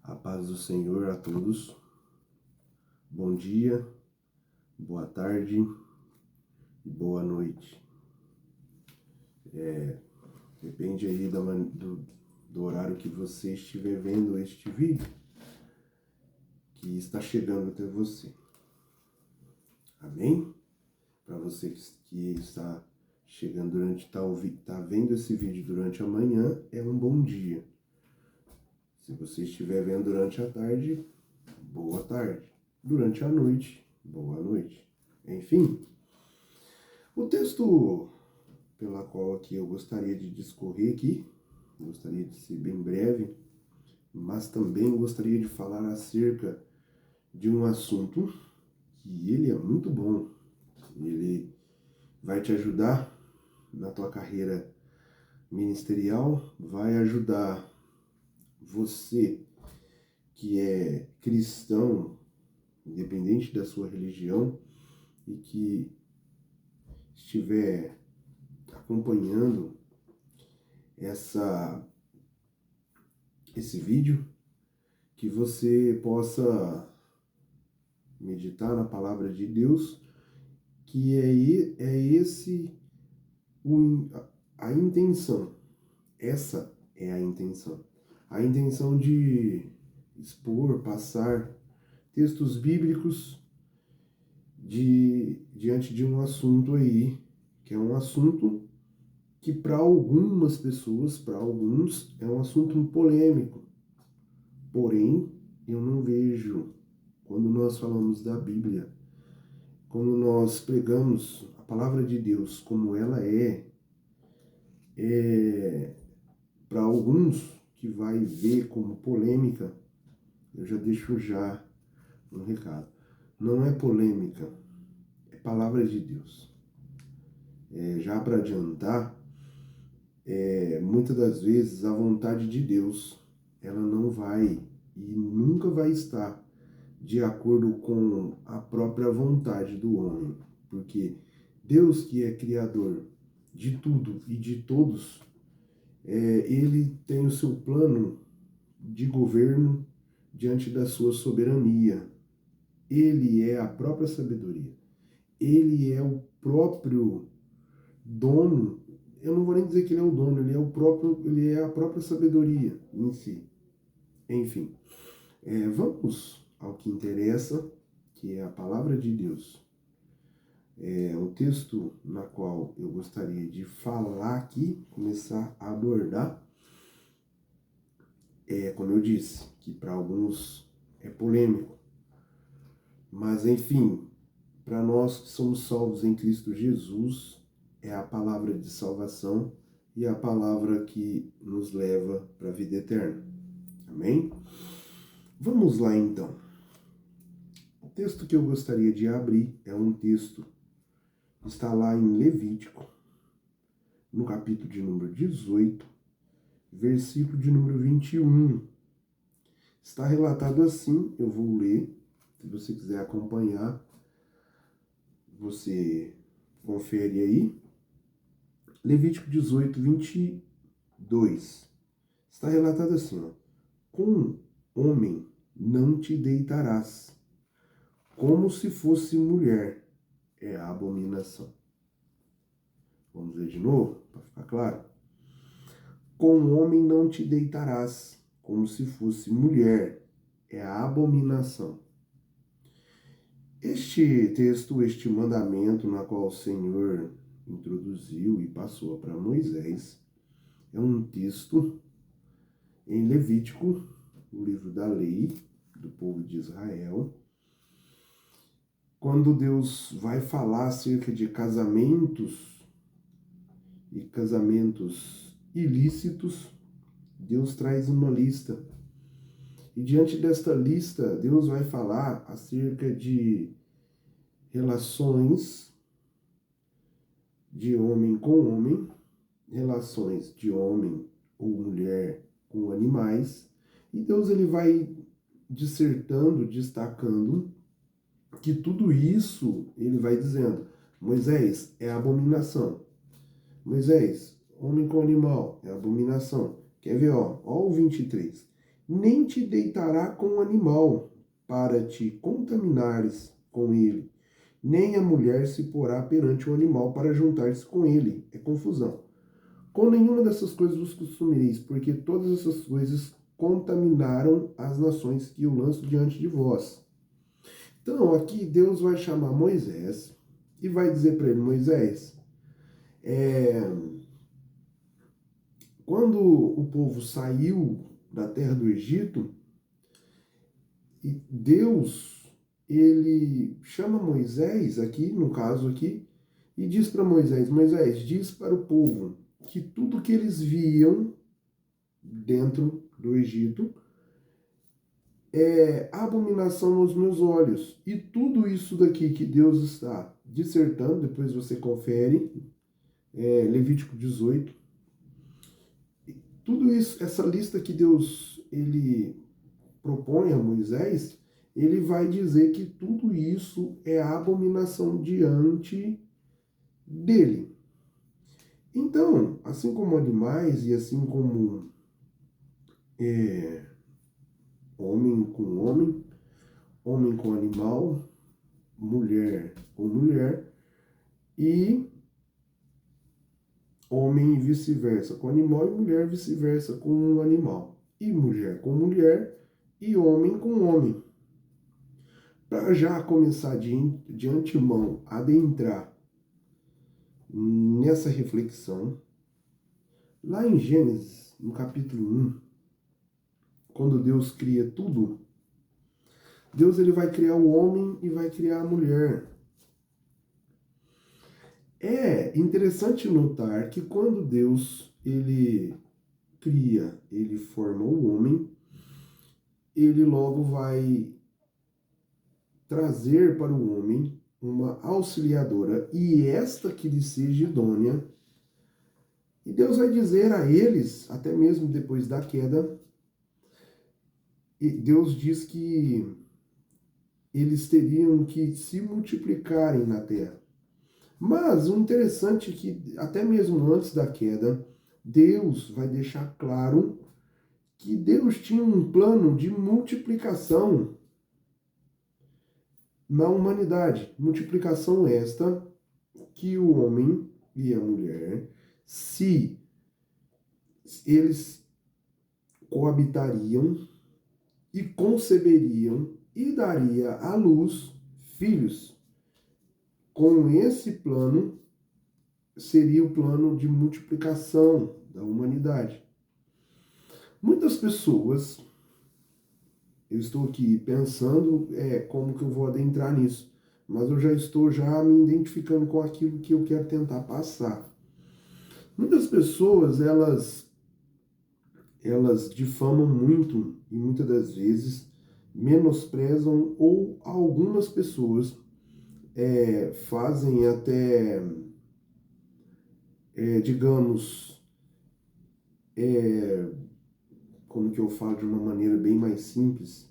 A paz do Senhor a todos. Bom dia, boa tarde e boa noite. Depende aí do horário que você estiver vendo este vídeo, que está chegando até você. Amém? Para você que está chegando está vendo esse vídeo durante a manhã, é um bom dia. Se você estiver vendo durante a tarde, boa tarde. Durante a noite, boa noite. Enfim, o texto pela qual aqui eu gostaria de discorrer aqui, gostaria de ser bem breve, mas também gostaria de falar acerca de um assunto que ele é muito bom. Ele vai te ajudar na tua carreira ministerial, vai ajudar você que é cristão, independente da sua religião, e que estiver acompanhando esse vídeo, que você possa meditar na palavra de Deus, que a intenção. Essa é a intenção. A intenção de expor, passar textos bíblicos diante de um assunto aí, que é um assunto que para algumas pessoas, para alguns, é um assunto polêmico. Porém, eu não vejo, quando nós falamos da Bíblia, quando nós pregamos a palavra de Deus como ela para alguns que vai ver como polêmica, eu já deixo já um recado. Não é polêmica, é palavra de Deus. Já para adiantar, muitas das vezes a vontade de Deus, ela não vai e nunca vai estar de acordo com a própria vontade do homem, porque Deus, que é criador de tudo e de todos, ele tem o seu plano de governo diante da sua soberania. Ele é a própria sabedoria. Ele é o próprio dono. Eu não vou nem dizer que ele é o dono, ele é a própria sabedoria em si. Enfim, vamos ao que interessa, que é a palavra de Deus. O texto na qual eu gostaria de falar aqui, começar a abordar, como eu disse, que para alguns é polêmico, mas enfim, para nós que somos salvos em Cristo Jesus, é a palavra de salvação e a palavra que nos leva para a vida eterna. Amém? Vamos lá então. O texto que eu gostaria de abrir é um texto que está lá em Levítico, no capítulo de número 18, versículo de número 21. Está relatado assim, eu vou ler, se você quiser acompanhar, você confere aí. Levítico 18, 22. Está relatado assim, ó. Com homem não te deitarás, como se fosse mulher, é a abominação. Vamos ler de novo, para ficar claro. Com homem não te deitarás, como se fosse mulher, é a abominação. Este texto, este mandamento na qual o Senhor introduziu e passou para Moisés, é um texto em Levítico, o livro da lei do povo de Israel, quando Deus vai falar acerca de casamentos e casamentos ilícitos, Deus traz uma lista. E diante desta lista, Deus vai falar acerca de relações de homem com homem, relações de homem ou mulher com animais, e Deus ele vai dissertando, destacando que tudo isso, ele vai dizendo, Moisés, é abominação. Moisés, homem com animal, é abominação. Quer ver, ó o 23. nem te deitará com o animal, para te contaminares com ele, nem a mulher se porá perante o animal para juntar-se com ele. É confusão. Com nenhuma dessas coisas vos consumireis, porque todas essas coisas contaminaram as nações que eu lanço diante de vós. Então, aqui Deus vai chamar Moisés e vai dizer para ele: Moisés, quando o povo saiu da terra do Egito, e Deus, ele chama Moisés aqui, no caso aqui, e diz para Moisés: Moisés, diz para o povo que tudo que eles viam dentro do Egito é abominação aos meus olhos. E tudo isso daqui que Deus está dissertando, depois você confere, Levítico 18, tudo isso, essa lista que Deus ele propõe a Moisés, ele vai dizer que tudo isso é abominação diante dele. Então, assim como animais e assim como homem com homem, homem com animal, mulher com mulher e homem vice-versa com animal e mulher vice-versa com um animal. E mulher com mulher e homem com homem. Para já começar de antemão a adentrar nessa reflexão, lá em Gênesis, no capítulo 1, quando Deus cria tudo, Deus ele vai criar o homem e vai criar a mulher. É interessante notar que quando Deus ele cria, ele forma o homem, ele logo vai trazer para o homem uma auxiliadora e esta que lhe seja idônea. E Deus vai dizer a eles, até mesmo depois da queda, e Deus diz que eles teriam que se multiplicarem na terra. Mas o interessante é que, até mesmo antes da queda, Deus vai deixar claro que Deus tinha um plano de multiplicação na humanidade. Multiplicação esta que o homem e a mulher, se eles coabitariam e conceberiam e daria à luz filhos. Com esse plano, seria o plano de multiplicação da humanidade. Muitas pessoas, eu estou aqui pensando como que eu vou adentrar nisso, mas eu já estou me identificando com aquilo que eu quero tentar passar. Muitas pessoas, elas difamam muito e muitas das vezes menosprezam, ou algumas pessoas fazem até, digamos, como que eu falo de uma maneira bem mais simples,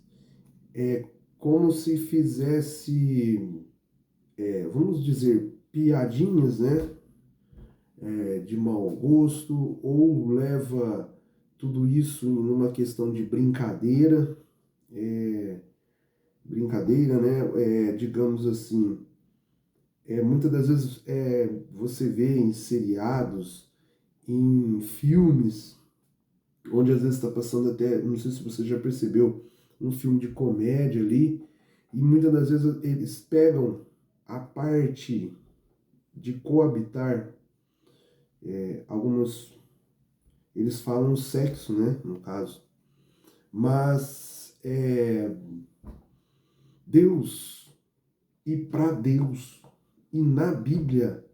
como se fizesse, vamos dizer, piadinhas, né, de mau gosto, ou leva tudo isso numa questão de brincadeira, né, digamos assim, muitas das vezes você vê em seriados, em filmes, onde às vezes está passando até, não sei se você já percebeu, um filme de comédia ali, e muitas das vezes eles pegam a parte de coabitar, alguns, eles falam sexo, né, no caso, mas Deus, e para Deus, e na Bíblia,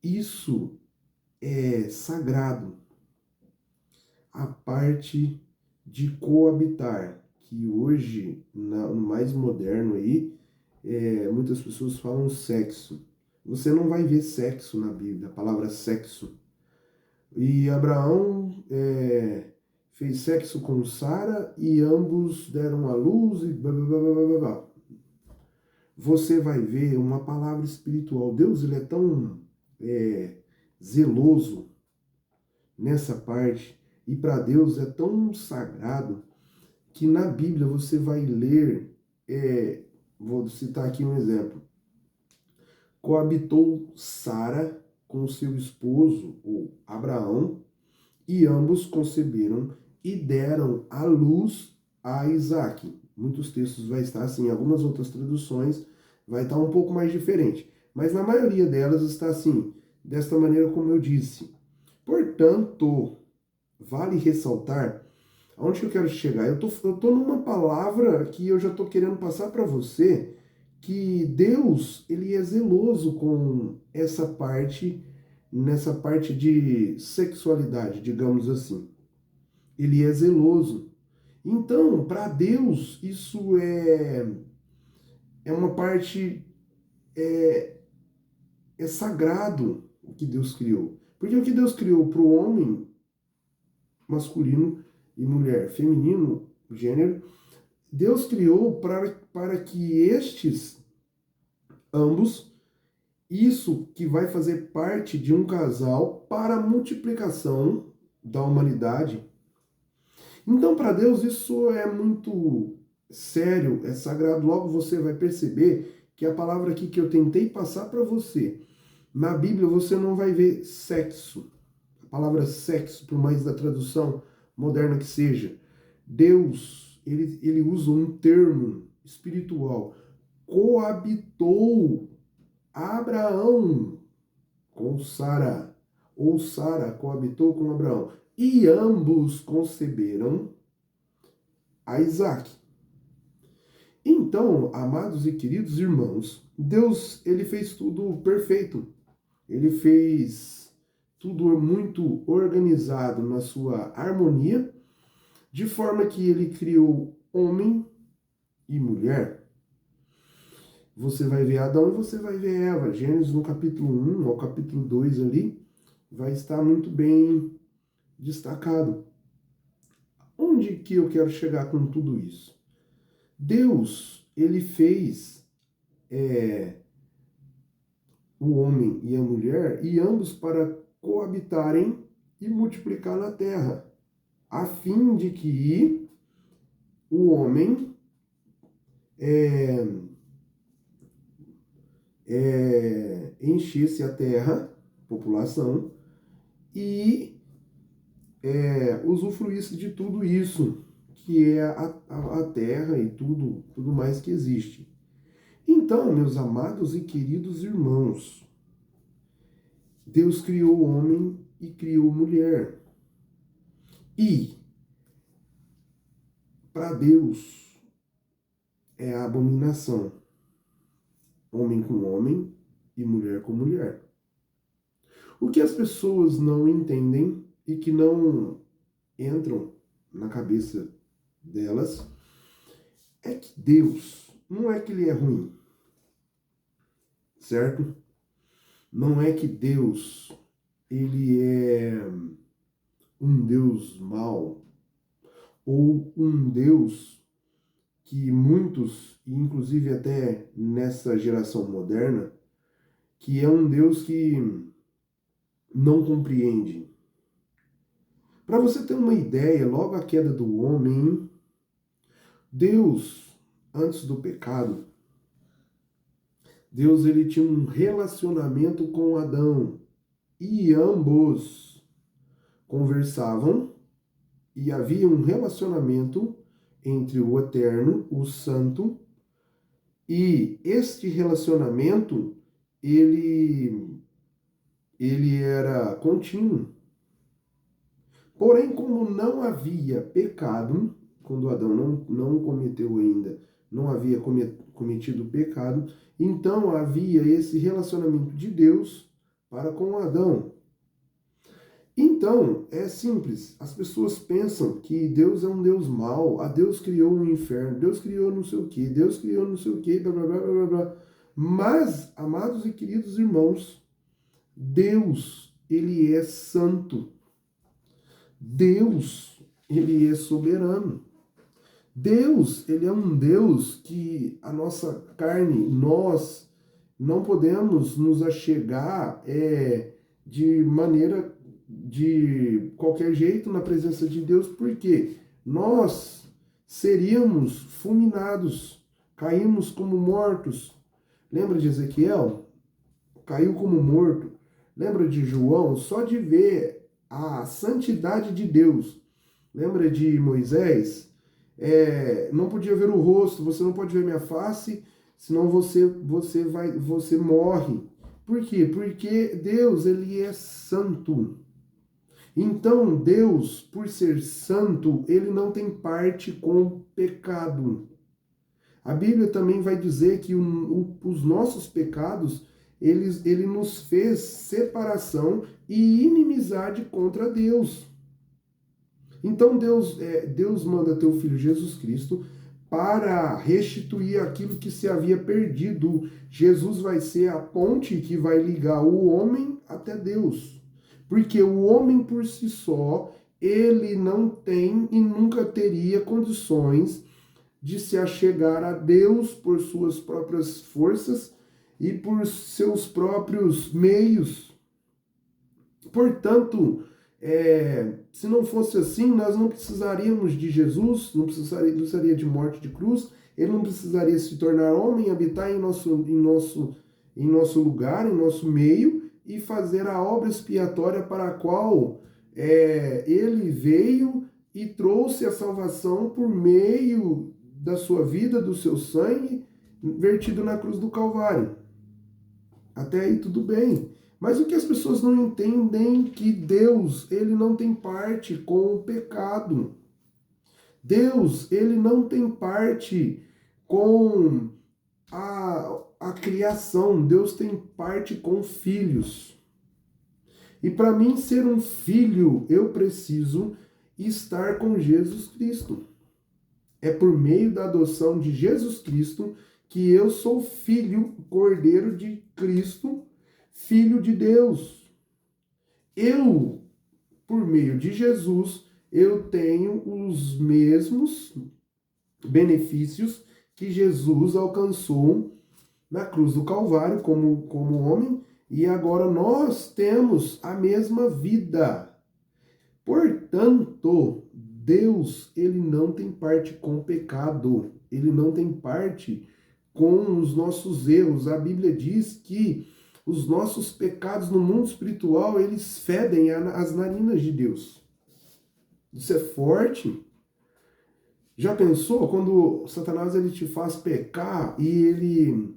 isso é sagrado. A parte de coabitar, que hoje, no mais moderno aí, muitas pessoas falam sexo. Você não vai ver sexo na Bíblia, a palavra sexo. E Abraão fez sexo com Sara e ambos deram à luz e blá, blá, blá, blá, blá, blá. Você vai ver uma palavra espiritual. Deus ele é tão zeloso nessa parte, e para Deus é tão sagrado que na Bíblia você vai ler, vou citar aqui um exemplo. Coabitou Sara com seu esposo, ou Abraão, e ambos conceberam e deram à luz a Isaac. Muitos textos vai estar assim, algumas outras traduções vai estar um pouco mais diferente. Mas na maioria delas está assim, desta maneira como eu disse. Portanto, vale ressaltar, aonde que eu quero chegar? Eu tô numa palavra que eu já estou querendo passar para você, que Deus, ele é zeloso com essa parte, nessa parte de sexualidade, digamos assim. Ele é zeloso. Então, para Deus, isso é uma parte, é sagrado o que Deus criou. Porque o que Deus criou para o homem, masculino, e mulher, feminino, gênero, Deus criou para que estes, ambos, isso que vai fazer parte de um casal para a multiplicação da humanidade. Então, para Deus, isso é muito sério, é sagrado. Logo você vai perceber que a palavra aqui que eu tentei passar para você, na Bíblia você não vai ver sexo. A palavra sexo, por mais da tradução moderna que seja, Deus, ele usa um termo espiritual. Coabitou Abraão com Sara, ou Sara coabitou com Abraão, e ambos conceberam a Isaac. Então, amados e queridos irmãos, Deus, ele fez tudo perfeito. Ele fez tudo muito organizado na sua harmonia, de forma que ele criou homem e mulher. Você vai ver Adão e você vai ver Eva. Gênesis no capítulo 1 ao capítulo 2 ali, vai estar muito bem destacado. Onde que eu quero chegar com tudo isso? Deus, ele fez o homem e a mulher, e ambos para coabitarem e multiplicar na terra, a fim de que o homem enchesse a terra, população, e usufruísse de tudo isso, que é a terra e tudo mais que existe. Então, meus amados e queridos irmãos, Deus criou o homem e criou mulher. E, para Deus, é a abominação. Homem com homem e mulher com mulher. O que as pessoas não entendem e que não entram na cabeça delas é que Deus, não é que ele é ruim, certo? Não é que Deus, ele é um Deus mau, ou um Deus que muitos, inclusive até nessa geração moderna, que é um Deus que não compreende. Para você ter uma ideia, logo a queda do homem, Deus, antes do pecado, Deus ele tinha um relacionamento com Adão e ambos conversavam e havia um relacionamento entre o Eterno, o Santo, e este relacionamento ele era contínuo. Porém, como não havia pecado, quando Adão não cometeu ainda, não havia cometido pecado, então havia esse relacionamento de Deus para com Adão. Então, é simples, as pessoas pensam que Deus é um Deus mau, Deus criou um inferno, Deus criou não sei o que, Deus criou não sei o que, blá blá blá blá blá. Mas, amados e queridos irmãos, Deus, ele é santo. Deus, ele é soberano. Deus, ele é um Deus que a nossa carne, nós não podemos nos achegar de maneira, de qualquer jeito na presença de Deus, porque nós seríamos fulminados, caímos como mortos. Lembra de Ezequiel? Caiu como morto. Lembra de João? Só de ver a santidade de Deus. Lembra de Moisés? Não podia ver o rosto, você não pode ver minha face, senão você morre. Por quê? Porque Deus, ele é santo. Então, Deus, por ser santo, ele não tem parte com o pecado. A Bíblia também vai dizer que os nossos pecados, ele nos fez separação e inimizade contra Deus. Então Deus manda teu Filho Jesus Cristo para restituir aquilo que se havia perdido. Jesus vai ser a ponte que vai ligar o homem até Deus. Porque o homem por si só, ele não tem e nunca teria condições de se achegar a Deus por suas próprias forças e por seus próprios meios. Portanto, se não fosse assim, nós não precisaríamos de Jesus, não precisaria de morte de cruz, ele não precisaria se tornar homem, habitar em nosso lugar, em nosso meio, e fazer a obra expiatória para a qual ele veio e trouxe a salvação por meio da sua vida, do seu sangue, vertido na cruz do Calvário. Até aí tudo bem. Mas o que as pessoas não entendem é que Deus, ele não tem parte com o pecado. Deus, ele não tem parte com a criação. Deus tem parte com filhos. E para mim ser um filho, eu preciso estar com Jesus Cristo. É por meio da adoção de Jesus Cristo que eu sou filho, cordeiro de Cristo, filho de Deus. Eu, por meio de Jesus, eu tenho os mesmos benefícios que Jesus alcançou na cruz do Calvário como homem, e agora nós temos a mesma vida. Portanto, Deus, ele não tem parte com o pecado, ele não tem parte com os nossos erros. A Bíblia diz que os nossos pecados no mundo espiritual, eles fedem as narinas de Deus. Isso é forte. Já pensou quando Satanás ele te faz pecar e ele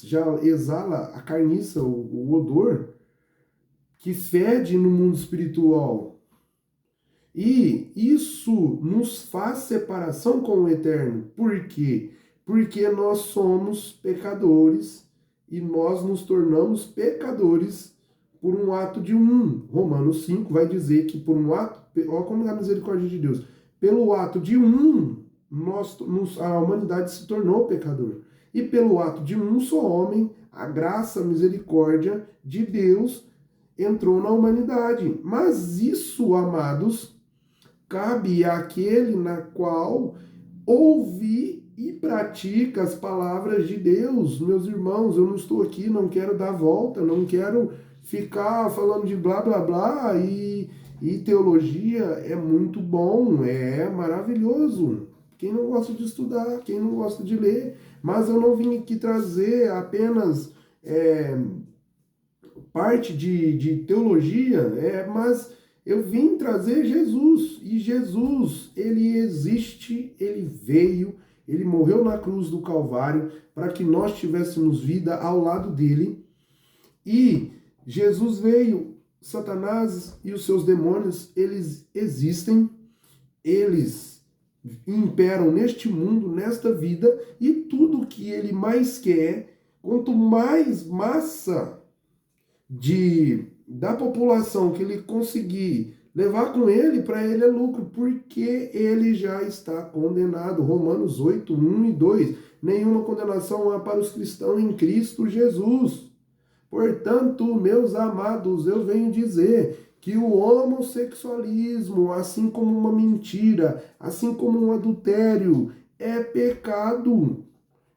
já exala a carniça, o odor que fede no mundo espiritual? E isso nos faz separação com o Eterno. Por quê? Porque nós somos pecadores e nós nos tornamos pecadores por um ato de um. Romanos 5 vai dizer que por um ato, olha como é a misericórdia de Deus, pelo ato de um, a humanidade se tornou pecador. E pelo ato de um só homem, a graça, a misericórdia de Deus entrou na humanidade. Mas isso, amados, cabe àquele na qual ouve e pratica as palavras de Deus. Meus irmãos, eu não estou aqui, não quero dar volta, não quero ficar falando de blá blá blá, e teologia é muito bom, é maravilhoso. Quem não gosta de estudar, quem não gosta de ler, mas eu não vim aqui trazer apenas parte de teologia, mas eu vim trazer Jesus, e Jesus, ele existe, ele veio, ele morreu na cruz do Calvário para que nós tivéssemos vida ao lado dele, e Jesus veio. Satanás e os seus demônios, eles existem, eles imperam neste mundo, nesta vida, e tudo que ele mais quer, quanto mais massa da população que ele conseguir levar com ele, para ele é lucro, porque ele já está condenado. Romanos 8, 1 e 2. Nenhuma condenação há para os cristãos em Cristo Jesus. Portanto, meus amados, eu venho dizer que o homossexualismo, assim como uma mentira, assim como um adultério, é pecado.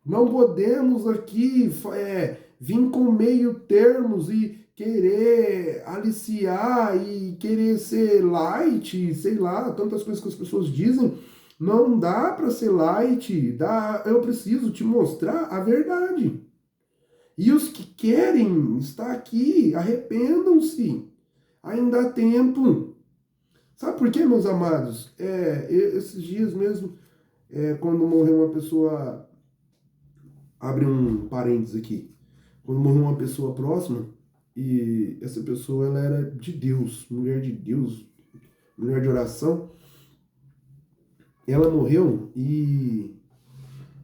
Não podemos aqui vir com meio termos e querer aliciar e querer ser light, sei lá, tantas coisas que as pessoas dizem, Não dá para ser light, eu preciso te mostrar a verdade. E os que querem estar aqui, arrependam-se. Ainda há tempo. Sabe por quê, meus amados? Esses dias mesmo, quando morreu uma pessoa, abre um parênteses aqui, quando morreu uma pessoa próxima, e essa pessoa ela era de Deus, mulher de oração, ela morreu e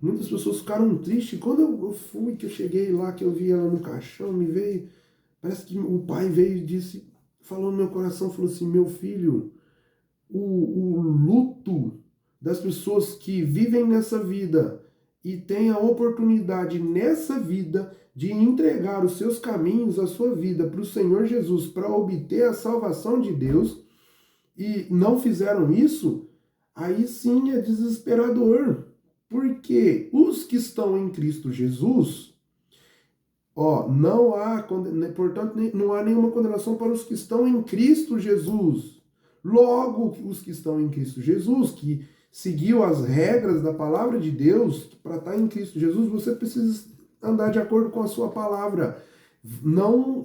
muitas pessoas ficaram tristes. Quando eu fui, que eu cheguei lá, que eu vi ela no caixão, me veio, parece que o pai veio e disse, falou no meu coração, falou assim, meu filho, o luto das pessoas que vivem nessa vida e têm a oportunidade nessa vida de entregar os seus caminhos, a sua vida para o Senhor Jesus, para obter a salvação de Deus, e não fizeram isso, aí sim é desesperador. Porque os que estão em Cristo Jesus, não há, portanto, não há nenhuma condenação para os que estão em Cristo Jesus. Logo, os que estão em Cristo Jesus, que seguiu as regras da palavra de Deus, para estar em Cristo Jesus, você precisa andar de acordo com a sua palavra. Não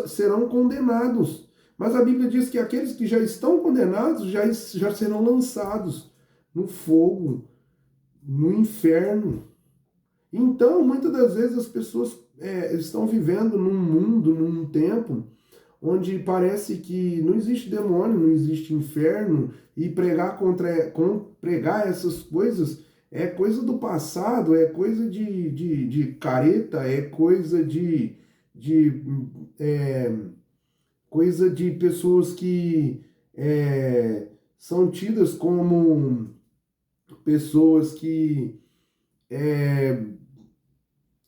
serão condenados. Mas a Bíblia diz que aqueles que já estão condenados já serão lançados no fogo, no inferno. Então, muitas das vezes as pessoas estão vivendo num mundo, num tempo, onde parece que não existe demônio, não existe inferno, e pregar essas coisas é coisa do passado, é coisa de careta, é coisa coisa de pessoas que são tidas como pessoas que,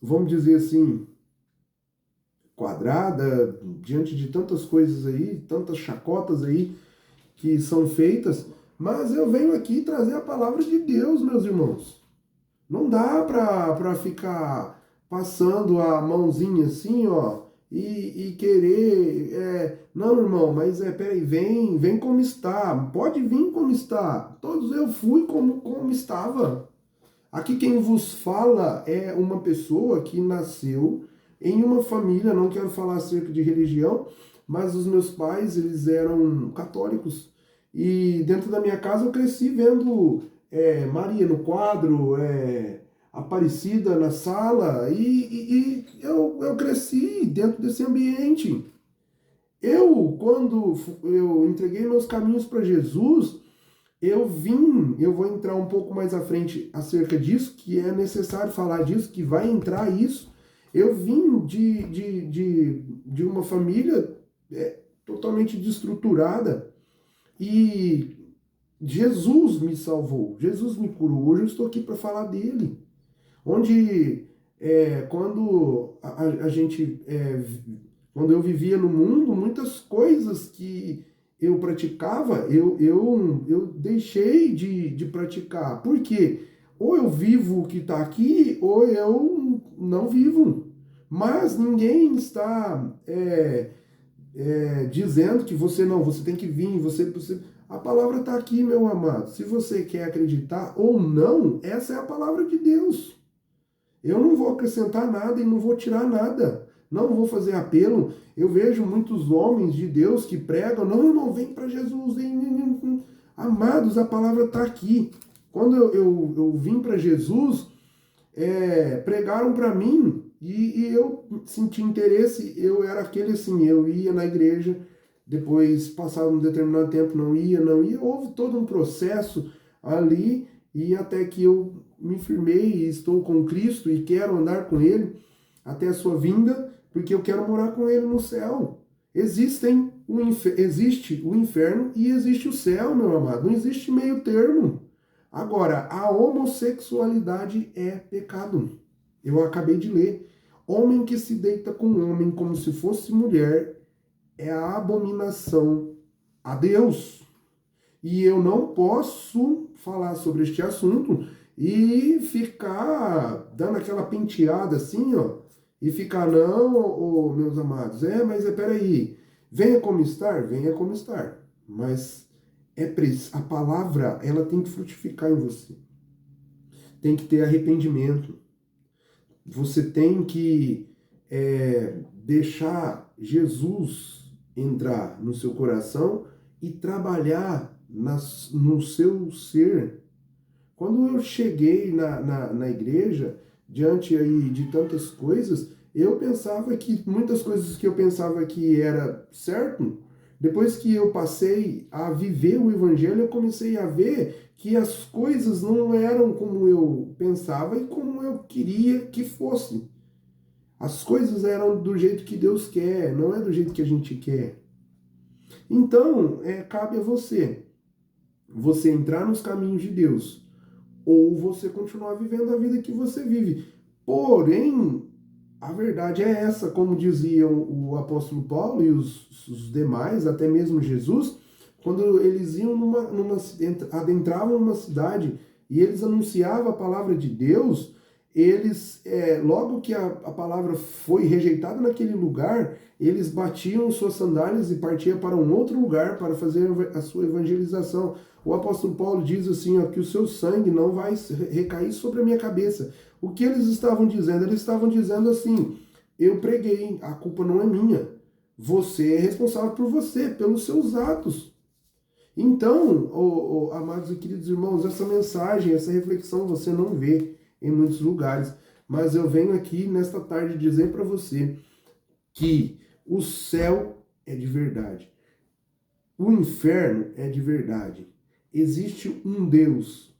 vamos dizer assim, quadrada, diante de tantas coisas aí, tantas chacotas aí que são feitas, mas eu venho aqui trazer a palavra de Deus, meus irmãos. Não dá para ficar passando a mãozinha assim, e querer, não, irmão, mas peraí, vem como está, pode vir como está. Todos eu fui como estava. Aqui quem vos fala é uma pessoa que nasceu em uma família, não quero falar acerca de religião, mas os meus pais, eles eram católicos. E dentro da minha casa eu cresci vendo Maria no quadro, Aparecida na sala, e eu cresci dentro desse ambiente. Quando eu entreguei meus caminhos para Jesus, eu vou entrar um pouco mais à frente acerca disso, que é necessário falar disso, que vai entrar isso. Eu vim de uma família totalmente destruturada e Jesus me salvou, Jesus me curou. Hoje eu estou aqui para falar dele. Onde, quando a gente, quando eu vivia no mundo, muitas coisas que eu praticava, eu deixei de praticar. Por quê? Ou eu vivo o que está aqui, ou eu não vivo. Mas ninguém está dizendo que você tem que vir, a palavra está aqui, meu amado. Se você quer acreditar ou não, essa é a palavra de Deus. Eu não vou acrescentar nada e não vou tirar nada. Não vou fazer apelo. Eu vejo muitos homens de Deus que pregam, não, vem para Jesus. Vem. Amados, a palavra está aqui. Quando eu vim para Jesus, pregaram para mim e eu senti interesse. Eu era aquele assim, eu ia na igreja, depois, passado um determinado tempo, não ia. Houve todo um processo ali e até que eu me firmei e estou com Cristo e quero andar com Ele até a sua vinda, porque eu quero morar com Ele no céu. Existe o inferno e existe o céu, meu amado. Não existe meio termo. Agora, a homossexualidade é pecado. Eu acabei de ler. Homem que se deita com homem como se fosse mulher é a abominação a Deus. E eu não posso falar sobre este assunto e ficar dando aquela penteada assim, e ficar, não, meus amados, mas peraí, venha como estar, mas A palavra, ela tem que frutificar em você. Tem que ter arrependimento. Você tem que deixar Jesus entrar no seu coração e trabalhar no seu ser. Quando eu cheguei na igreja, diante aí de tantas coisas, eu pensava que muitas coisas que eu pensava que era certo, depois que eu passei a viver o evangelho, eu comecei a ver que as coisas não eram como eu pensava e como eu queria que fosse. As coisas eram do jeito que Deus quer, não é do jeito que a gente quer. Então, cabe a você entrar nos caminhos de Deus, ou você continuar vivendo a vida que você vive. Porém, a verdade é essa, como diziam o apóstolo Paulo e os demais, até mesmo Jesus, quando eles iam adentravam numa cidade e eles anunciavam a palavra de Deus, eles, logo que a palavra foi rejeitada naquele lugar, eles batiam suas sandálias e partiam para um outro lugar para fazer a sua evangelização. O apóstolo Paulo diz assim, ó, que o seu sangue não vai recair sobre a minha cabeça. O que eles estavam dizendo? Eles estavam dizendo assim, eu preguei, a culpa não é minha. Você é responsável por você, pelos seus atos. Então, amados e queridos irmãos, essa mensagem, essa reflexão você não vê em muitos lugares. Mas eu venho aqui nesta tarde dizer para você que o céu é de verdade. O inferno é de verdade. Existe um Deus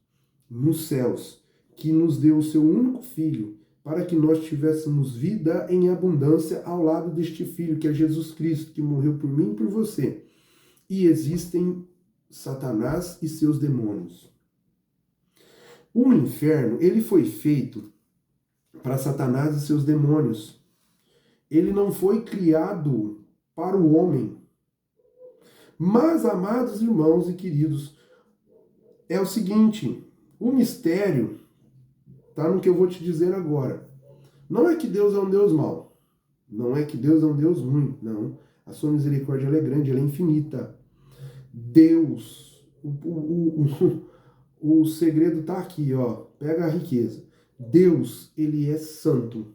nos céus que nos deu o seu único filho para que nós tivéssemos vida em abundância ao lado deste filho, que é Jesus Cristo, que morreu por mim e por você. E existem Satanás e seus demônios. O inferno, ele foi feito para Satanás e seus demônios. Ele não foi criado para o homem. Mas, amados irmãos e queridos, é o seguinte, o mistério está no que eu vou te dizer agora. Não é que Deus é um Deus mau. Não é que Deus é um Deus ruim. Não. A sua misericórdia ela é grande, ela é infinita. Deus, o segredo está aqui, ó. Pega a riqueza. Deus, ele é santo.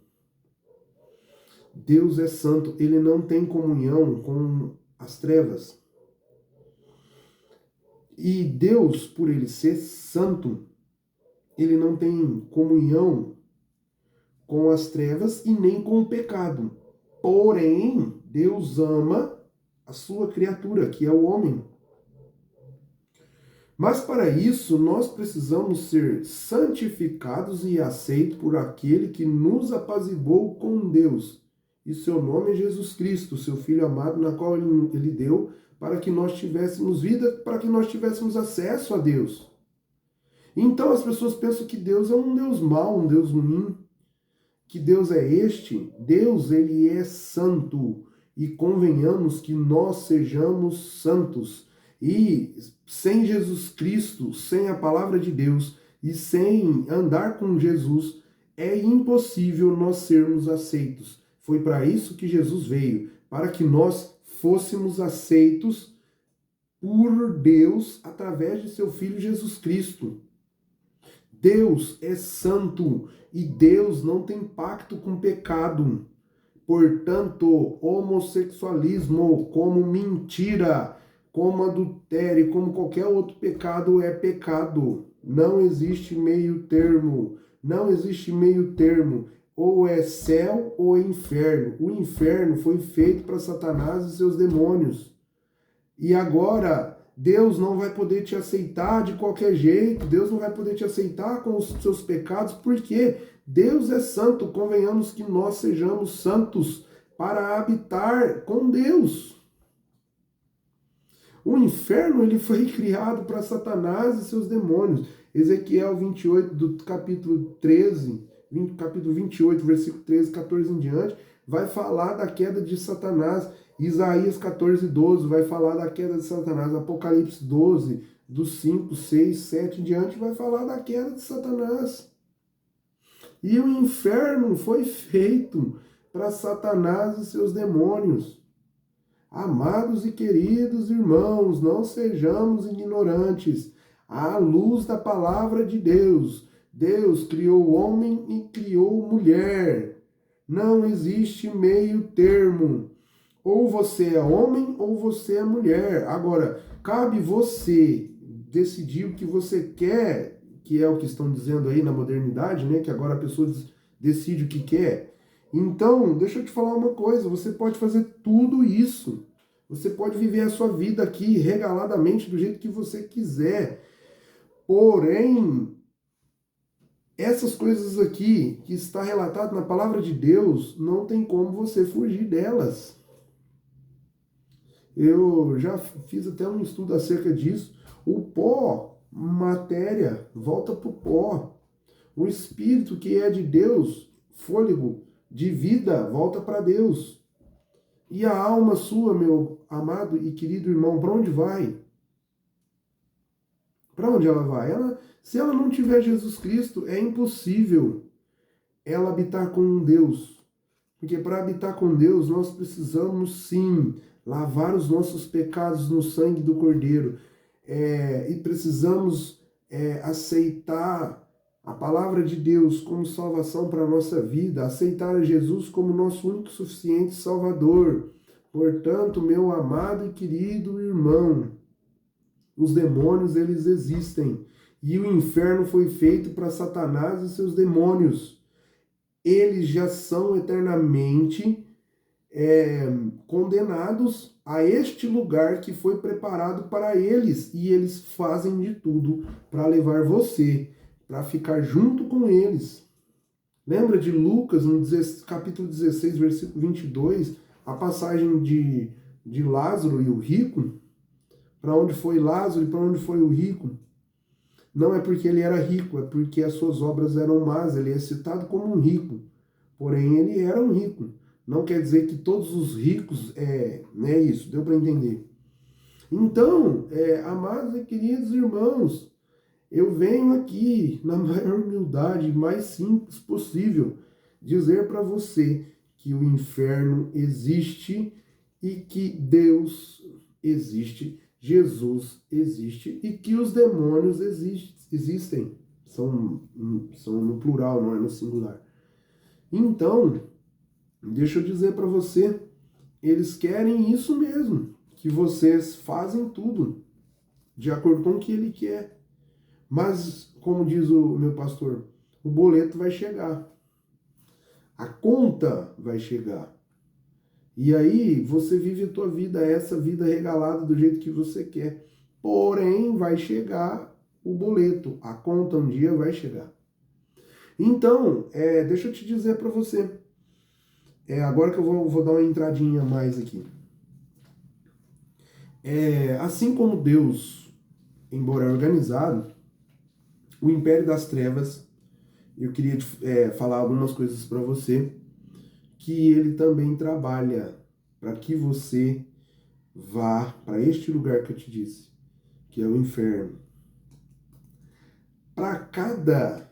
Deus é santo. Ele não tem comunhão com as trevas. E Deus, por ele ser santo, ele não tem comunhão com as trevas e nem com o pecado. Porém, Deus ama a sua criatura, que é o homem. Mas para isso, nós precisamos ser santificados e aceitos por aquele que nos apaziguou com Deus. E seu nome é Jesus Cristo, seu Filho amado, na qual ele deu para que nós tivéssemos vida, para que nós tivéssemos acesso a Deus. Então as pessoas pensam que Deus é um Deus mau, um Deus ruim. Que Deus é este? Deus, ele é santo. E convenhamos que nós sejamos santos. E sem Jesus Cristo, sem a palavra de Deus e sem andar com Jesus, é impossível nós sermos aceitos. Foi para isso que Jesus veio, para que nós fôssemos aceitos por Deus através de seu Filho Jesus Cristo. Deus é santo e Deus não tem pacto com pecado. Portanto, homossexualismo, como mentira, como adultério, como qualquer outro pecado, é pecado. Não existe meio termo. Não existe meio termo. Ou é céu ou é inferno. O inferno foi feito para Satanás e seus demônios. E agora, Deus não vai poder te aceitar de qualquer jeito. Deus não vai poder te aceitar com os seus pecados. Por quê? Deus é santo. Convenhamos que nós sejamos santos para habitar com Deus. O inferno ele foi criado para Satanás e seus demônios. Ezequiel 28, do capítulo 13, capítulo 28, versículo 13, 14 em diante, vai falar da queda de Satanás. Isaías 14, 12 vai falar da queda de Satanás. Apocalipse 12, dos 5, 6, 7 em diante, vai falar da queda de Satanás. E o inferno foi feito para Satanás e seus demônios. Amados e queridos irmãos, não sejamos ignorantes. À luz da palavra de Deus, Deus criou o homem e criou mulher. Não existe meio termo. Ou você é homem ou você é mulher. Agora, cabe você decidir o que você quer, que é o que estão dizendo aí na modernidade, né? Que agora a pessoa decide o que quer. Então, deixa eu te falar uma coisa, você pode fazer tudo isso. Você pode viver a sua vida aqui regaladamente do jeito que você quiser. Porém, essas coisas aqui que está relatado na palavra de Deus, não tem como você fugir delas. Eu já fiz até um estudo acerca disso. O pó, matéria, volta para o pó. O espírito que é de Deus, fôlego de vida, volta para Deus. E a alma sua, meu amado e querido irmão, para onde vai? Para onde ela vai? Se ela não tiver Jesus Cristo, é impossível ela habitar com um Deus. Porque para habitar com Deus, nós precisamos sim lavar os nossos pecados no sangue do Cordeiro. E precisamos aceitar a palavra de Deus como salvação para a nossa vida, aceitar a Jesus como nosso único suficiente Salvador. Portanto, meu amado e querido irmão, os demônios, eles existem. E o inferno foi feito para Satanás e seus demônios. Eles já são eternamente condenados a este lugar que foi preparado para eles. E eles fazem de tudo para levar você, para ficar junto com eles. Lembra de Lucas, no capítulo 16, versículo 22, a passagem de Lázaro e o rico? Para onde foi Lázaro e para onde foi o rico? Não é porque ele era rico, é porque as suas obras eram más. Ele é citado como um rico, porém ele era um rico. Não quer dizer que todos os ricos não é isso, deu para entender. Então, amados e queridos irmãos, eu venho aqui, na maior humildade, mais simples possível, dizer para você que o inferno existe e que Deus existe, Jesus existe e que os demônios existem. São no plural, não é no singular. Então, deixa eu dizer para você, eles querem isso mesmo, que vocês fazem tudo de acordo com o que ele quer. Mas, como diz o meu pastor, o boleto vai chegar. A conta vai chegar. E aí você vive a tua vida, essa vida regalada do jeito que você quer. Porém, vai chegar o boleto. A conta um dia vai chegar. Então, deixa eu te dizer para você. Agora que eu vou dar uma entradinha mais aqui. Assim como Deus, embora organizado, o Império das Trevas, eu queria falar algumas coisas para você, que ele também trabalha para que você vá para este lugar que eu te disse, que é o inferno. Para cada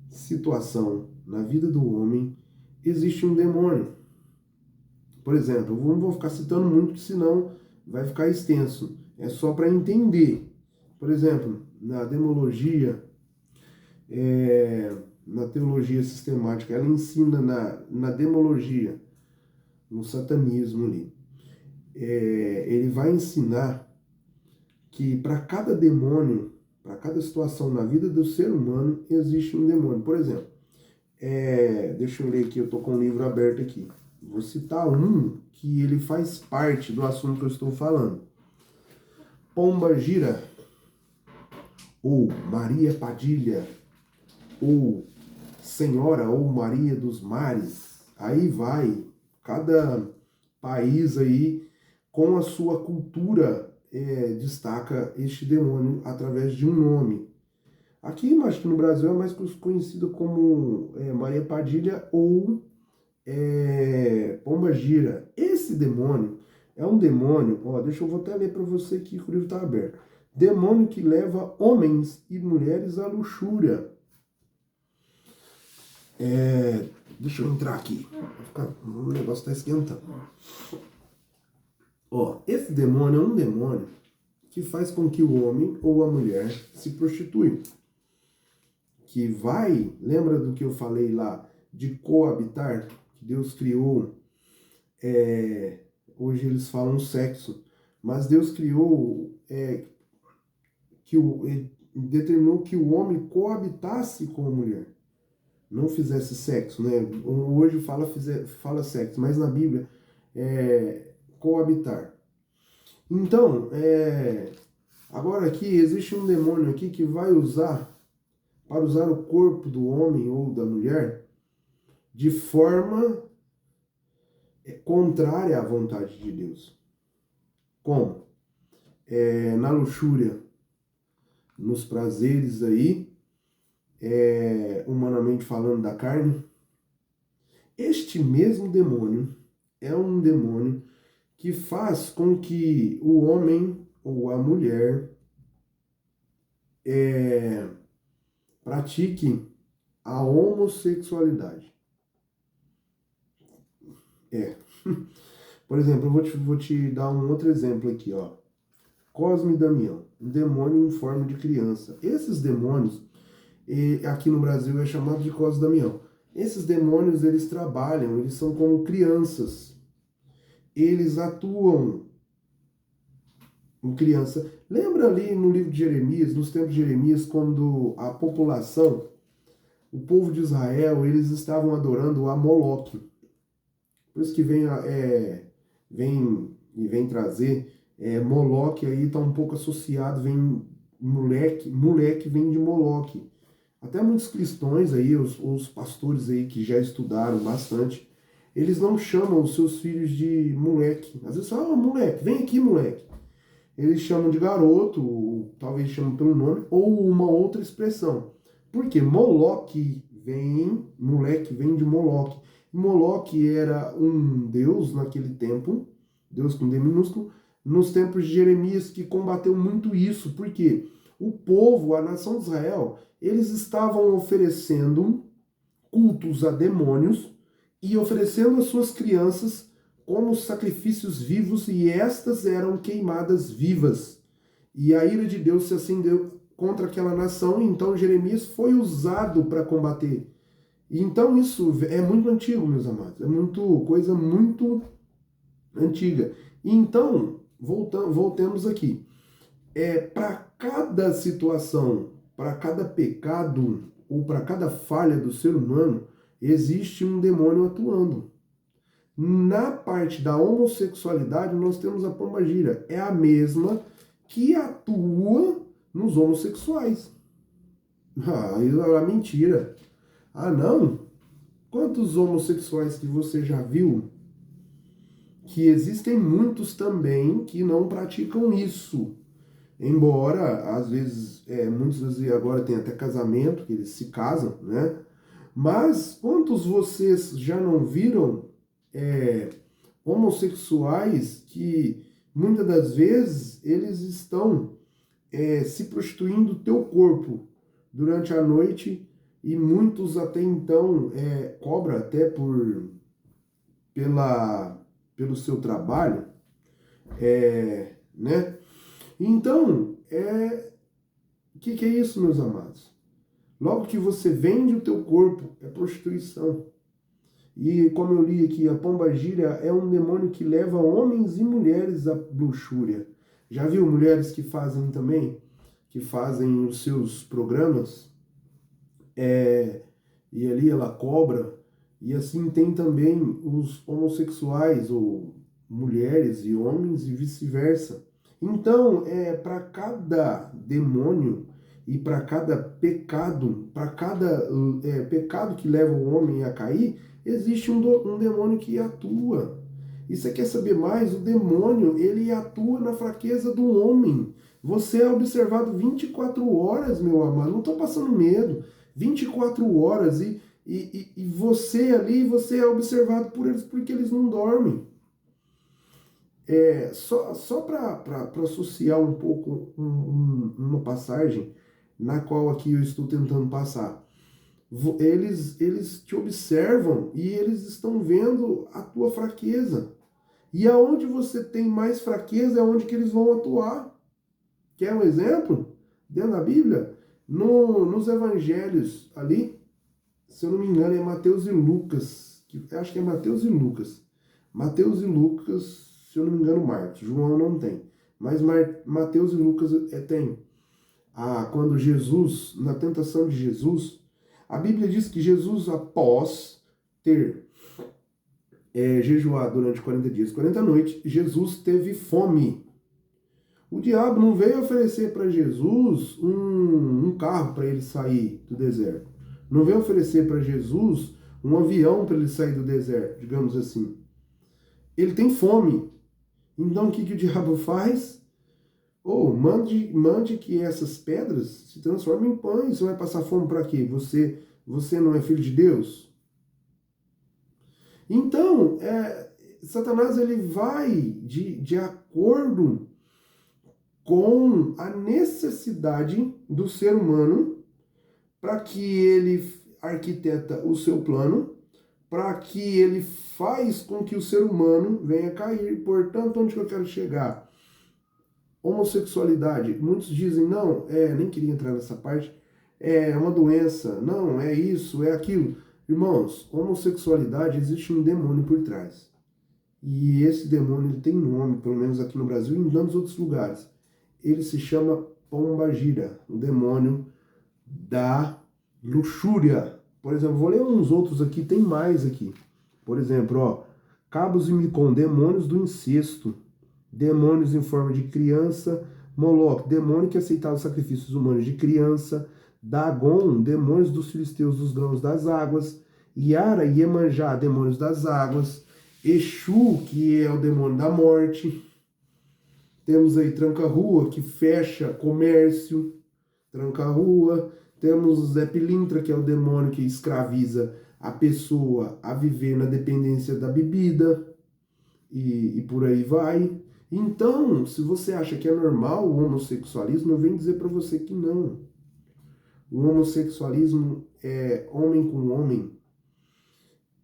situação na vida do homem, existe um demônio. Por exemplo, eu não vou ficar citando muito, senão vai ficar extenso. É só para entender. Por exemplo, na demologia, na teologia sistemática, ela ensina na demologia, no satanismo ali, ele vai ensinar que para cada demônio, para cada situação na vida do ser humano, existe um demônio. Por exemplo, deixa eu ler aqui, eu estou com o livro aberto aqui. Vou citar um que ele faz parte do assunto que eu estou falando. Pomba Gira, ou Maria Padilha, ou Senhora ou Maria dos Mares. Aí vai, cada país aí com a sua cultura destaca este demônio através de um nome. Aqui, acho que no Brasil é mais conhecido como Maria Padilha ou Pomba Gira. Esse demônio é um demônio, vou até ler para você aqui que o livro está aberto. Demônio que leva homens e mulheres à luxúria. Deixa eu entrar aqui. O negócio está esquentando. Ó, esse demônio é um demônio que faz com que o homem ou a mulher se prostituam. Que vai, lembra do que eu falei lá, de coabitar? Que Deus criou, hoje eles falam sexo, mas Deus criou, ele determinou que o homem coabitasse com a mulher, não fizesse sexo, né? Hoje fala sexo, mas na Bíblia é coabitar. Então, agora aqui existe um demônio aqui que vai para usar o corpo do homem ou da mulher de forma contrária à vontade de Deus. Como? Na luxúria, nos prazeres aí, humanamente falando da carne. Este mesmo demônio é um demônio que faz com que o homem ou a mulher pratique a homossexualidade. Por exemplo, eu vou te dar um outro exemplo aqui, ó. Cosme e Damião, um demônio em forma de criança. Esses demônios, aqui no Brasil é chamado de Cosme e Damião. Esses demônios, eles trabalham, eles são como crianças. Eles atuam em criança. Lembra ali no livro de Jeremias, nos tempos de Jeremias, quando a população, o povo de Israel, eles estavam adorando a Moloque. Por isso que vem trazer Moloque aí, está um pouco associado, vem moleque vem de Moloque. Até muitos cristãos aí, os pastores aí que já estudaram bastante, eles não chamam os seus filhos de moleque. Às vezes falam, moleque, vem aqui, moleque. Eles chamam de garoto, ou talvez chamam pelo nome, ou uma outra expressão. Porque moleque vem de Moloque. Moloque era um deus naquele tempo, Deus com D minúsculo, nos tempos de Jeremias, que combateu muito isso. Porque o povo, a nação de Israel, eles estavam oferecendo cultos a demônios e oferecendo as suas crianças como sacrifícios vivos, e estas eram queimadas vivas. E a ira de Deus se acendeu contra aquela nação, e então Jeremias foi usado para combater. E então isso é muito antigo, meus amados, coisa muito antiga. E então, voltemos aqui. Para cada situação, para cada pecado ou para cada falha do ser humano, existe um demônio atuando. Na parte da homossexualidade, nós temos a pombagira. É a mesma que atua nos homossexuais. Mentira. Ah, não? Quantos homossexuais que você já viu? Que existem muitos também que não praticam isso. Embora, às vezes, muitos agora tem até casamento, que eles se casam, né? Mas quantos vocês já não viram homossexuais que muitas das vezes eles estão se prostituindo o teu corpo durante a noite, e muitos até então cobram até pelo seu trabalho, né? Então, o que é isso, meus amados? Logo que você vende o teu corpo, é prostituição. E como eu li aqui, a pombagira é um demônio que leva homens e mulheres à luxúria. Já viu mulheres que fazem também? Que fazem os seus programas? E ali ela cobra. E assim tem também os homossexuais, ou mulheres e homens, e vice-versa. Então, para cada demônio e para cada pecado, pecado que leva o homem a cair, existe um demônio que atua. E você quer saber mais? O demônio, ele atua na fraqueza do homem. Você é observado 24 horas, meu amado. Não estou passando medo. 24 horas e você ali, você é observado por eles porque eles não dormem. Só para associar um pouco uma passagem na qual aqui eu estou tentando passar. Eles te observam e eles estão vendo a tua fraqueza. E aonde você tem mais fraqueza é onde que eles vão atuar. Quer um exemplo? Dentro da Bíblia, nos evangelhos ali, se eu não me engano, é Mateus e Lucas. Acho que é Mateus e Lucas. Mateus e Lucas, se eu não me engano, Marcos. João não tem. Mas Mateus e Lucas tem. Quando Jesus, na tentação de Jesus, a Bíblia diz que Jesus, após ter jejuado durante 40 dias, 40 noites, Jesus teve fome. O diabo não veio oferecer para Jesus um carro para ele sair do deserto. Não veio oferecer para Jesus um avião para ele sair do deserto, digamos assim. Ele tem fome. Então o que o diabo faz? Mande que essas pedras se transformem em pães. Você vai passar fome para quê? Você não é filho de Deus? Então, Satanás ele vai de acordo com a necessidade do ser humano para que ele arquiteta o seu plano, para que ele faz com que o ser humano venha cair. Portanto, onde que eu quero chegar? Homossexualidade. Muitos dizem, não, nem queria entrar nessa parte, é uma doença, não, é isso, é aquilo. Irmãos, homossexualidade, existe um demônio por trás. E esse demônio ele tem nome, pelo menos aqui no Brasil e em tantos outros lugares. Ele se chama Pombagira, o demônio da luxúria. Por exemplo, vou ler uns outros aqui, tem mais aqui. Por exemplo, Cabos e Micom, demônios do incesto, demônios em forma de criança, Moloque, demônio que aceitava sacrifícios humanos de criança, Dagon, demônios dos filisteus dos grãos das águas, Yara e Iemanjá, demônios das águas, Exu, que é o demônio da morte. Temos aí Tranca-Rua, que fecha comércio, Tranca-Rua. Temos Zé Pilintra, que é o demônio que escraviza a pessoa a viver na dependência da bebida. E por aí vai. Então, se você acha que é normal o homossexualismo, eu venho dizer para você que não. O homossexualismo é homem com homem.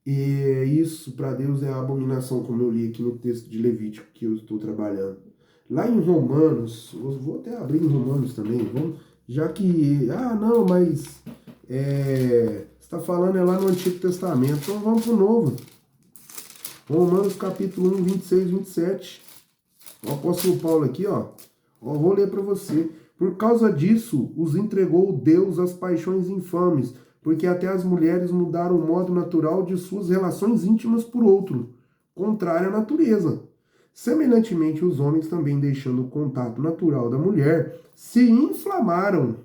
E isso para Deus é a abominação, como eu li aqui no texto de Levítico que eu estou trabalhando. Lá em Romanos, eu vou até abrir em Romanos também, já que, não, mas você está falando lá no Antigo Testamento, então vamos para o Novo. Romanos capítulo 1, 26, 27. O apóstolo Paulo aqui, vou ler para você. Por causa disso, os entregou Deus às paixões infames, porque até as mulheres mudaram o modo natural de suas relações íntimas por outro, contrário à natureza. Semelhantemente, os homens também, deixando o contato natural da mulher, se inflamaram,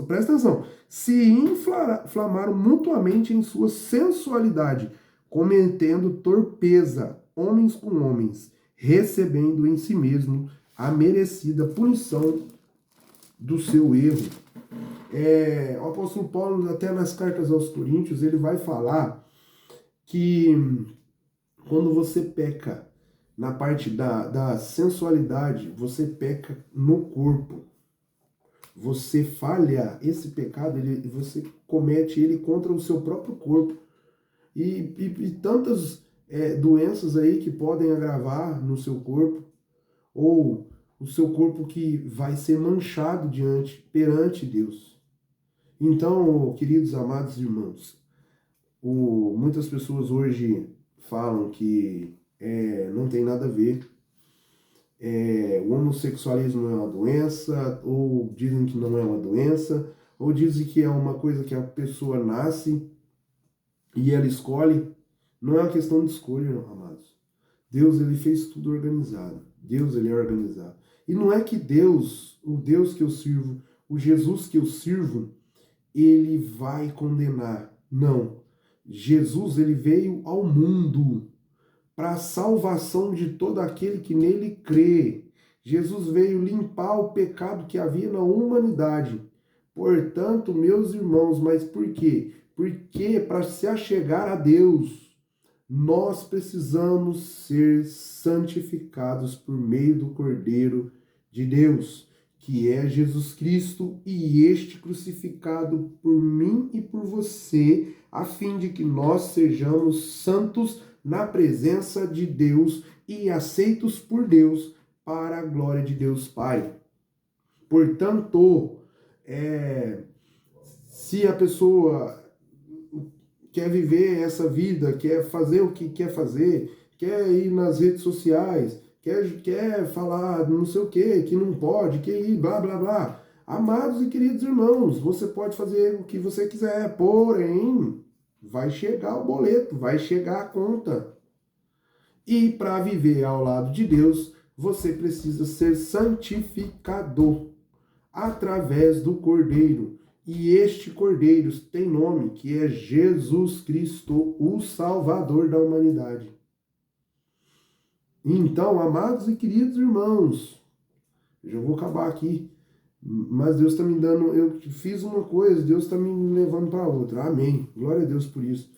presta atenção, se inflamaram mutuamente em sua sensualidade, cometendo torpeza, homens com homens, recebendo em si mesmo a merecida punição do seu erro. O apóstolo Paulo, até nas cartas aos Coríntios, ele vai falar que quando você peca na parte da sensualidade, você peca no corpo. Você falha esse pecado, você comete ele contra o seu próprio corpo. E tantas doenças aí que podem agravar no seu corpo, ou o seu corpo que vai ser manchado perante Deus. Então, queridos amados irmãos, muitas pessoas hoje falam que não tem nada a ver, o homossexualismo é uma doença, ou dizem que não é uma doença, ou dizem que é uma coisa que a pessoa nasce e ela escolhe. Não é uma questão de escolha, não, amados. Deus, ele fez tudo organizado. Deus, ele é organizado. E não é que Deus, o Deus que eu sirvo, o Jesus que eu sirvo, ele vai condenar. Não. Jesus, ele veio ao mundo para a salvação de todo aquele que nele crê. Jesus veio limpar o pecado que havia na humanidade. Portanto, meus irmãos, mas por quê? Porque para se achegar a Deus, nós precisamos ser santificados por meio do Cordeiro de Deus, que é Jesus Cristo, e este crucificado por mim e por você, a fim de que nós sejamos santos na presença de Deus, e aceitos por Deus para a glória de Deus Pai. Portanto, se a pessoa quer viver essa vida, quer fazer o que quer fazer, quer ir nas redes sociais, quer falar não sei o que não pode, quer ir blá blá blá. Amados e queridos irmãos, você pode fazer o que você quiser, porém, vai chegar o boleto, vai chegar a conta. E para viver ao lado de Deus, você precisa ser santificado através do Cordeiro. E este Cordeiro tem nome, que é Jesus Cristo, o Salvador da humanidade. Então, amados e queridos irmãos, já vou acabar aqui, mas Deus está me dando, eu fiz uma coisa, Deus está me levando para outra. Amém. Glória a Deus por isso.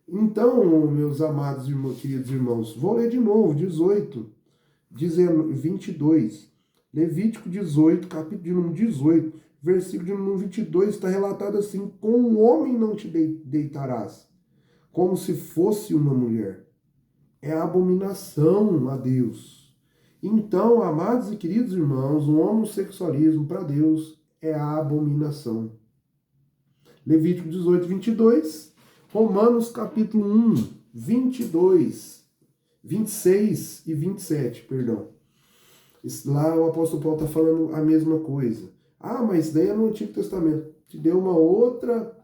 Então, meus amados e queridos irmãos, vou ler de novo, 18, 22. Levítico 18, capítulo de número 18, versículo de número 22, está relatado assim: com um homem não te deitarás, como se fosse uma mulher. É abominação a Deus. Então, amados e queridos irmãos, o homossexualismo para Deus é a abominação. Levítico 18, 22, Romanos capítulo 1, 22, 26 e 27, perdão. Lá o apóstolo Paulo está falando a mesma coisa. Ah, mas daí é no Antigo Testamento. Te deu uma outra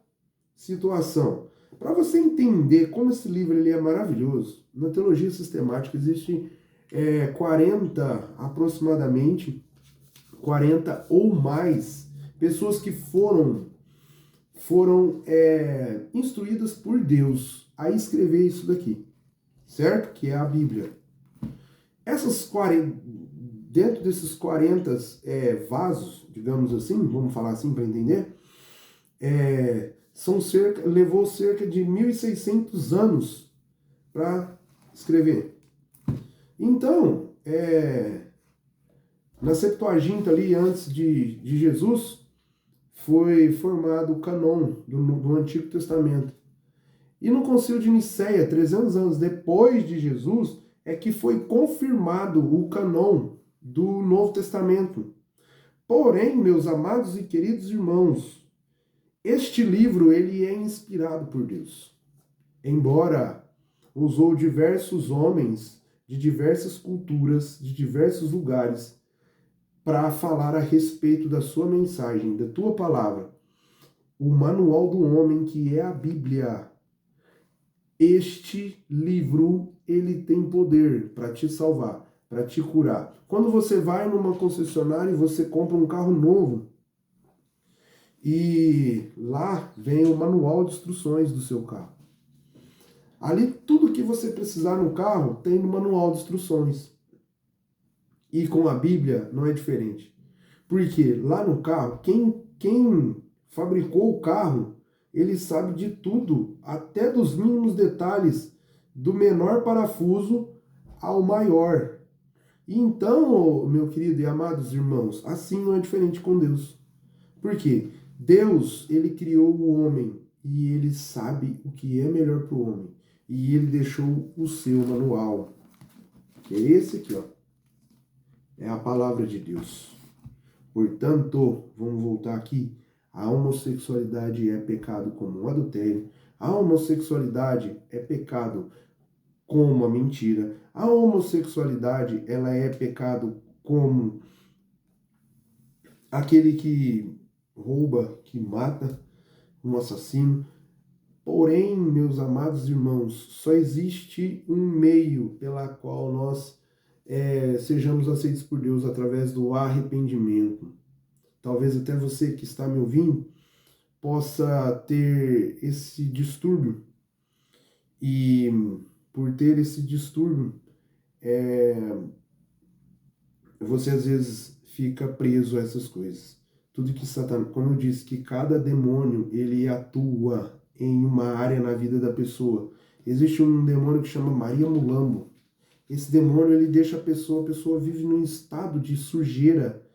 situação. Para você entender como esse livro ele é maravilhoso, na teologia sistemática existe 40 aproximadamente, 40 ou mais pessoas que foram instruídas por Deus a escrever isso daqui, certo? Que é a Bíblia. Dentro desses 40 vasos, digamos assim, vamos falar assim para entender, levou cerca de 1.600 anos para escrever. Então, na Septuaginta ali, antes de Jesus, foi formado o cânon do Antigo Testamento. E no Concílio de Nicéia, 300 anos depois de Jesus, é que foi confirmado o cânon do Novo Testamento. Porém, meus amados e queridos irmãos, este livro ele é inspirado por Deus. Embora usou diversos homens de diversas culturas, de diversos lugares, para falar a respeito da sua mensagem, da tua palavra, o manual do homem que é a Bíblia. Este livro, ele tem poder para te salvar, para te curar. Quando você vai numa concessionária e você compra um carro novo, e lá vem o manual de instruções do seu carro. Ali, tudo que você precisar no carro tem no manual de instruções. E com a Bíblia não é diferente. Porque lá no carro, quem fabricou o carro, ele sabe de tudo, até dos mínimos detalhes, do menor parafuso ao maior. E então, meu querido e amados irmãos, assim não é diferente com Deus. Por quê? Deus, ele criou o homem e ele sabe o que é melhor para o homem. E ele deixou o seu manual, que é esse aqui, ó. É a palavra de Deus. Portanto, vamos voltar aqui. A homossexualidade é pecado como um adultério. A homossexualidade é pecado como a mentira. A homossexualidade, ela é pecado como aquele que rouba, que mata, um assassino. Porém, meus amados irmãos, só existe um meio pela qual nós sejamos aceitos por Deus, através do arrependimento. Talvez até você que está me ouvindo possa ter esse distúrbio. E por ter esse distúrbio, você às vezes fica preso a essas coisas. Tudo que Satanás, como eu disse, que cada demônio ele atua em uma área na vida da pessoa. Existe um demônio que chama Maria Mulambo. Esse demônio ele deixa a pessoa vive num estado de sujeira,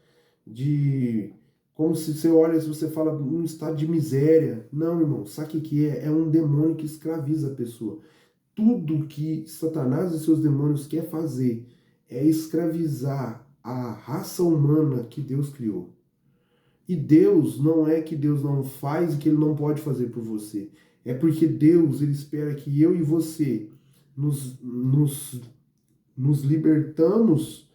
de como se você olha, se você fala num estado de miséria. Não, irmão, sabe o que é? É um demônio que escraviza a pessoa. tudo que Satanás e seus demônios quer fazer é escravizar a raça humana que Deus criou. E Deus não é que Deus não faz e que Ele não pode fazer por você. É porque Deus, Ele espera que eu e você nos libertamos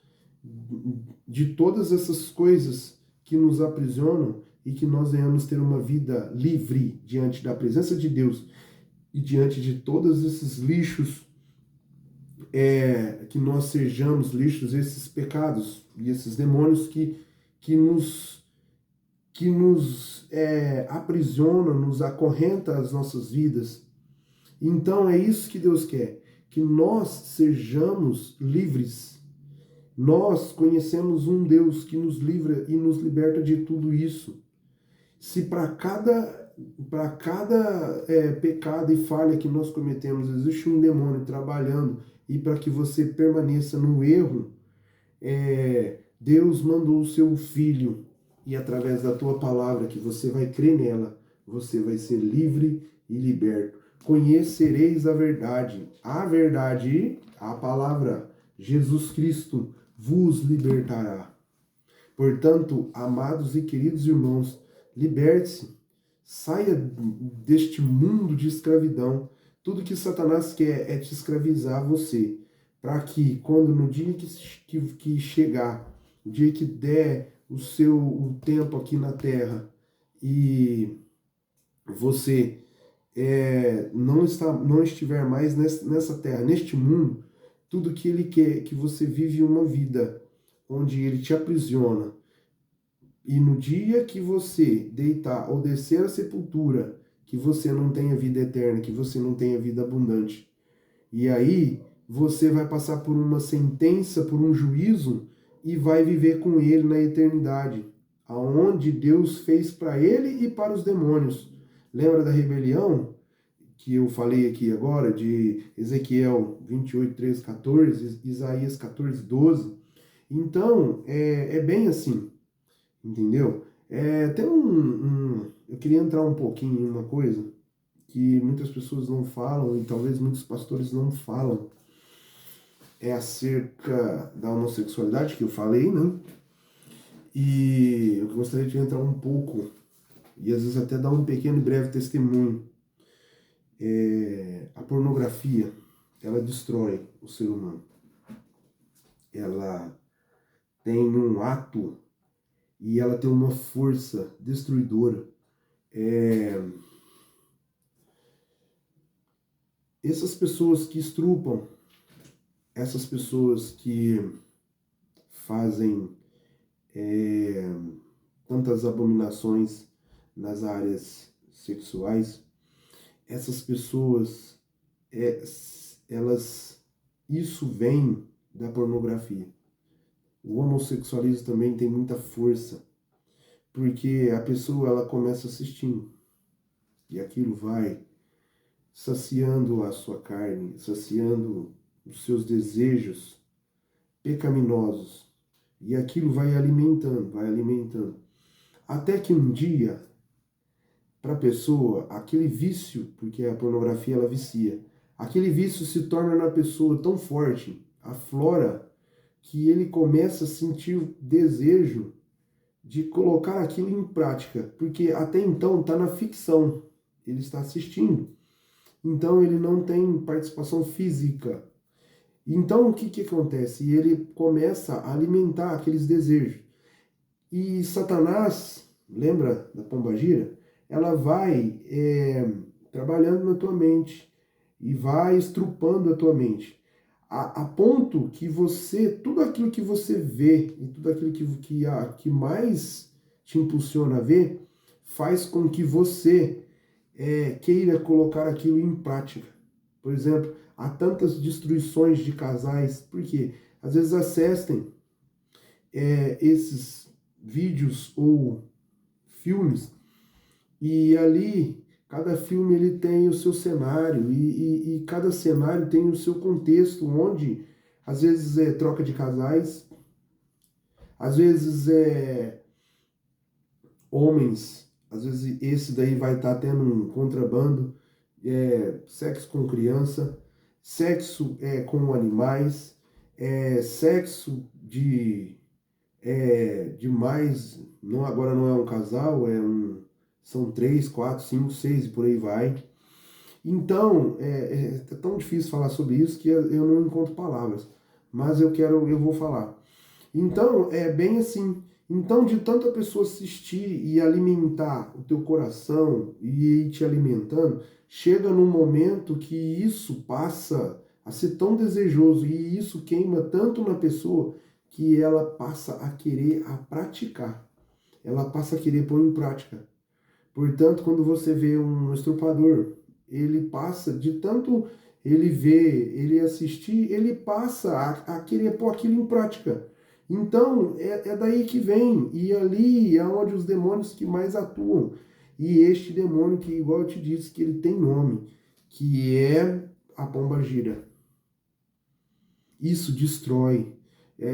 de todas essas coisas que nos aprisionam e que nós venhamos ter uma vida livre diante da presença de Deus e diante de todos esses lixos, que nós sejamos lixos, esses pecados e esses demônios que nos aprisiona, nos acorrenta as nossas vidas. Então é isso que Deus quer, que nós sejamos livres. Nós conhecemos um Deus que nos livra e nos liberta de tudo isso. Se para cada pecado e falha que nós cometemos existe um demônio trabalhando e para que você permaneça no erro, Deus mandou o seu Filho e através da tua palavra, que você vai crer nela, você vai ser livre e liberto. Conhecereis a verdade, a palavra Jesus Cristo vos libertará. Portanto, amados e queridos irmãos, liberte-se, saia deste mundo de escravidão. Tudo que Satanás quer é te escravizar você, para que quando no dia que chegar, o dia que der o tempo aqui na Terra e você não estiver mais nessa terra, neste mundo, tudo que ele quer é que você vive uma vida onde ele te aprisiona. E no dia que você deitar ou descer à sepultura, que você não tenha vida eterna, que você não tenha vida abundante. E aí você vai passar por uma sentença, por um juízo e vai viver com ele na eternidade, aonde Deus fez para ele e para os demônios. Lembra da rebelião que eu falei aqui agora, de Ezequiel 28, 13, 14, Isaías 14, 12? Então, é bem assim, entendeu? Eu queria entrar um pouquinho em uma coisa que muitas pessoas não falam e talvez muitos pastores não falam. É acerca da homossexualidade que eu falei, né? E eu gostaria de entrar um pouco e às vezes até dar um pequeno e breve testemunho. A pornografia, ela destrói o ser humano. Ela tem um ato e ela tem uma força destruidora. Essas pessoas que estrupam, essas pessoas que fazem tantas abominações nas áreas sexuais, essas pessoas, isso vem da pornografia. O homossexualismo também tem muita força, porque a pessoa ela começa assistindo e aquilo vai saciando a sua carne, saciando os seus desejos pecaminosos, e aquilo vai alimentando, até que um dia, para a pessoa, aquele vício, porque a pornografia ela vicia, aquele vício se torna na pessoa tão forte, aflora, que ele começa a sentir o desejo de colocar aquilo em prática, porque até então está na ficção, ele está assistindo, então ele não tem participação física. Então o que acontece? Ele começa a alimentar aqueles desejos. E Satanás, lembra da pombagira? Ela vai trabalhando na tua mente e vai estrupando a tua mente. A ponto que você, tudo aquilo que você vê e tudo aquilo que mais te impulsiona a ver, faz com que você queira colocar aquilo em prática. Por exemplo, há tantas destruições de casais, porque às vezes assistem esses vídeos ou filmes e ali cada filme ele tem o seu cenário e cada cenário tem o seu contexto, onde às vezes é troca de casais, às vezes é homens, às vezes esse daí vai estar tendo um contrabando, sexo com criança, sexo com animais, sexo de mais, não, agora não é um casal, são 3, 4, 5, 6 e por aí vai. Então, é tão difícil falar sobre isso que eu não encontro palavras, mas eu vou falar. Então, é bem assim. Então, de tanta pessoa assistir e alimentar o teu coração e ir te alimentando, chega num momento que isso passa a ser tão desejoso e isso queima tanto na pessoa que ela passa a querer a praticar. Ela passa a querer pôr em prática. Portanto, quando você vê um estrupador, ele passa de tanto ele ver, ele assistir, ele passa a querer pôr aquilo em prática. Então, é daí que vem, e ali é onde os demônios que mais atuam. E este demônio que, igual eu te disse, que ele tem nome, que é a pombagira. Isso destrói.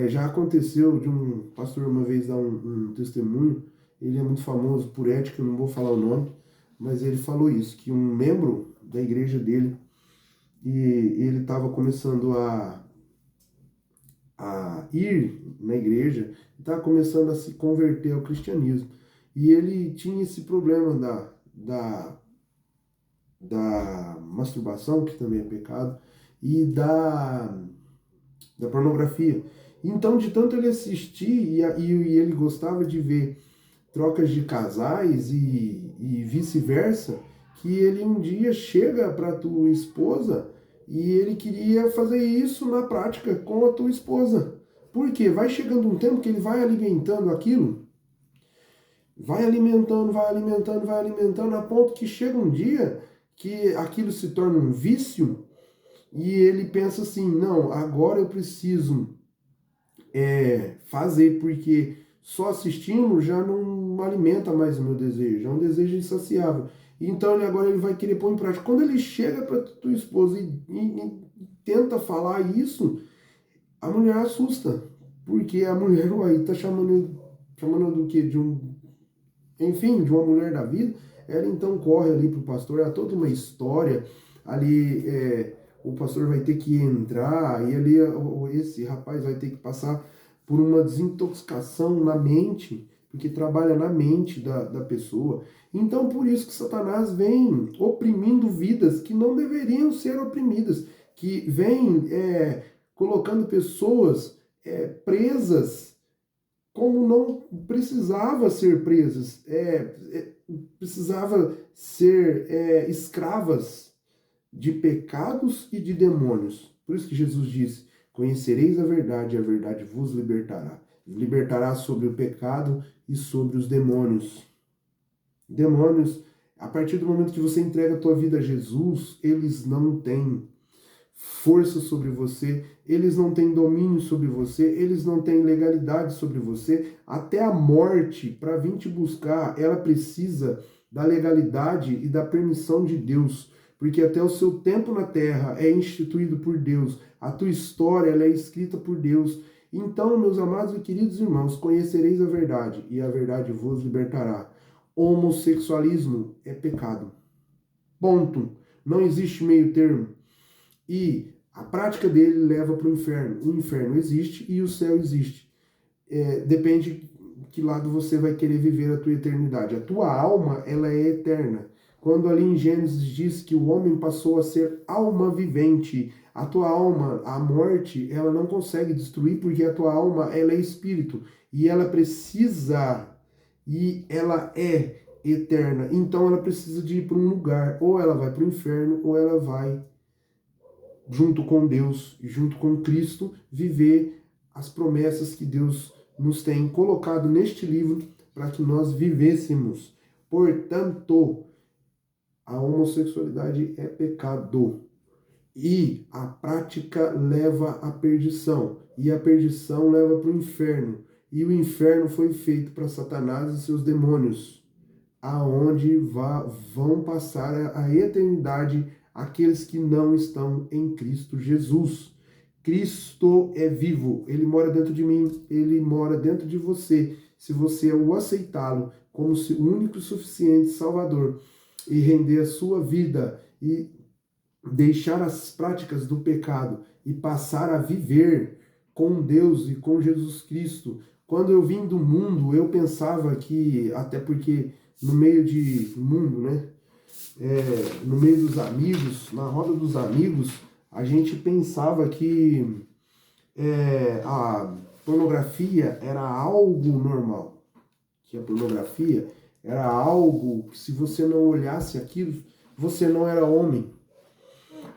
Já aconteceu de um pastor uma vez dar um testemunho, ele é muito famoso por ética, eu não vou falar o nome, mas ele falou isso, que um membro da igreja dele, e ele estava começando a ir na igreja, estava começando a se converter ao cristianismo. E ele tinha esse problema da masturbação, que também é pecado, e da pornografia. Então, de tanto ele assistir e ele gostava de ver trocas de casais e vice-versa, que ele um dia chega para tua esposa e ele queria fazer isso na prática com a tua esposa. Por quê? Vai chegando um tempo que ele vai alimentando aquilo, vai alimentando, vai alimentando, vai alimentando, a ponto que chega um dia que aquilo se torna um vício e ele pensa assim, não, agora eu preciso fazer, porque só assistindo já não alimenta mais o meu desejo, é um desejo insaciável. Então agora ele vai querer pôr em prática. Quando ele chega para tua esposa e tenta falar isso, a mulher assusta, porque a mulher, uai, tá chamando do quê? Enfim, de uma mulher da vida. Ela então corre ali pro pastor, é toda uma história ali, o pastor vai ter que entrar e ali esse rapaz vai ter que passar por uma desintoxicação na mente, porque trabalha na mente da pessoa. Então, por isso que Satanás vem oprimindo vidas que não deveriam ser oprimidas, que vem colocando pessoas presas como não precisava ser presas, precisava ser escravas de pecados e de demônios. Por isso que Jesus disse, conhecereis a verdade e a verdade vos libertará. Libertará sobre o pecado e sobre os demônios. Demônios, a partir do momento que você entrega a tua vida a Jesus, eles não têm força sobre você, eles não têm domínio sobre você, eles não têm legalidade sobre você. Até a morte, para vir te buscar, ela precisa da legalidade e da permissão de Deus, porque até o seu tempo na terra é instituído por Deus, a tua história ela é escrita por Deus. Então, meus amados e queridos irmãos, conhecereis a verdade e a verdade vos libertará. Homossexualismo é pecado. Ponto. Não existe meio termo. E a prática dele leva para o inferno. O inferno existe e o céu existe. Depende que lado você vai querer viver a tua eternidade. A tua alma, ela é eterna. Quando ali em Gênesis diz que o homem passou a ser alma vivente, a tua alma, a morte, ela não consegue destruir porque a tua alma, ela é espírito e ela precisa e ela é eterna. Então ela precisa de ir para um lugar, ou ela vai para o inferno ou ela vai junto com Deus, junto com Cristo, viver as promessas que Deus nos tem colocado neste livro para que nós vivêssemos. Portanto, a homossexualidade é pecado e a prática leva à perdição e a perdição leva para o inferno e o inferno foi feito para Satanás e seus demônios, aonde vão passar a eternidade aqueles que não estão em Cristo Jesus. Cristo é vivo, ele mora dentro de mim, ele mora dentro de você. Se você o aceitá-lo como o único e suficiente Salvador e render a sua vida e deixar as práticas do pecado e passar a viver com Deus e com Jesus Cristo. Quando eu vim do mundo, eu pensava que, até porque no meio de mundo, né? No meio dos amigos, na roda dos amigos, a gente pensava que a pornografia era algo normal. Que a pornografia era algo que, se você não olhasse aquilo, você não era homem.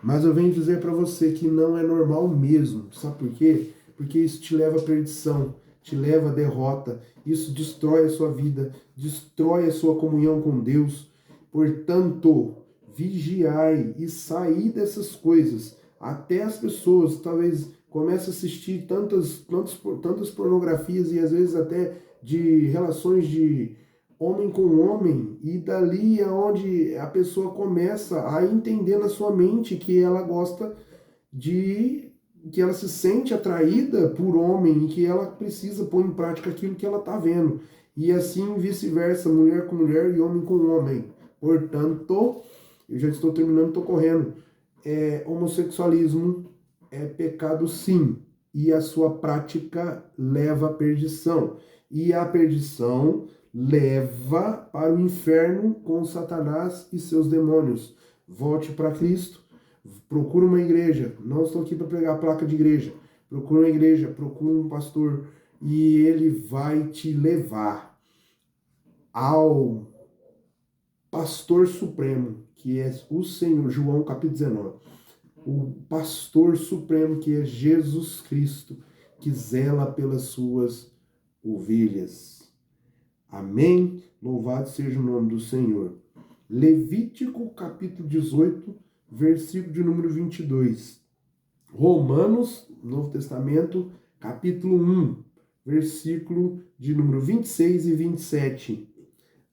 Mas eu venho dizer para você que não é normal mesmo. Sabe por quê? Porque isso te leva à perdição, te leva à derrota. Isso destrói a sua vida, destrói a sua comunhão com Deus. Portanto, vigiai e sair dessas coisas. Até as pessoas talvez comecem a assistir tantas pornografias e às vezes até de relações de homem com homem, e dali é onde a pessoa começa a entender na sua mente que ela gosta de, que ela se sente atraída por homem e que ela precisa pôr em prática aquilo que ela está vendo. E assim vice-versa, mulher com mulher e homem com homem. Portanto, eu já estou terminando, estou correndo. Homossexualismo é pecado sim, e a sua prática leva à perdição. E a perdição leva para o inferno com Satanás e seus demônios. Volte para Cristo, procure uma igreja. Não estou aqui para pregar a placa de igreja. Procure uma igreja, procure um pastor e ele vai te levar ao pastor supremo, que é o Senhor, João capítulo 19. O pastor supremo, que é Jesus Cristo, que zela pelas suas ovelhas. Amém? Louvado seja o nome do Senhor. Levítico capítulo 18, versículo de número 22. Romanos, Novo Testamento, capítulo 1, versículo de número 26 e 27.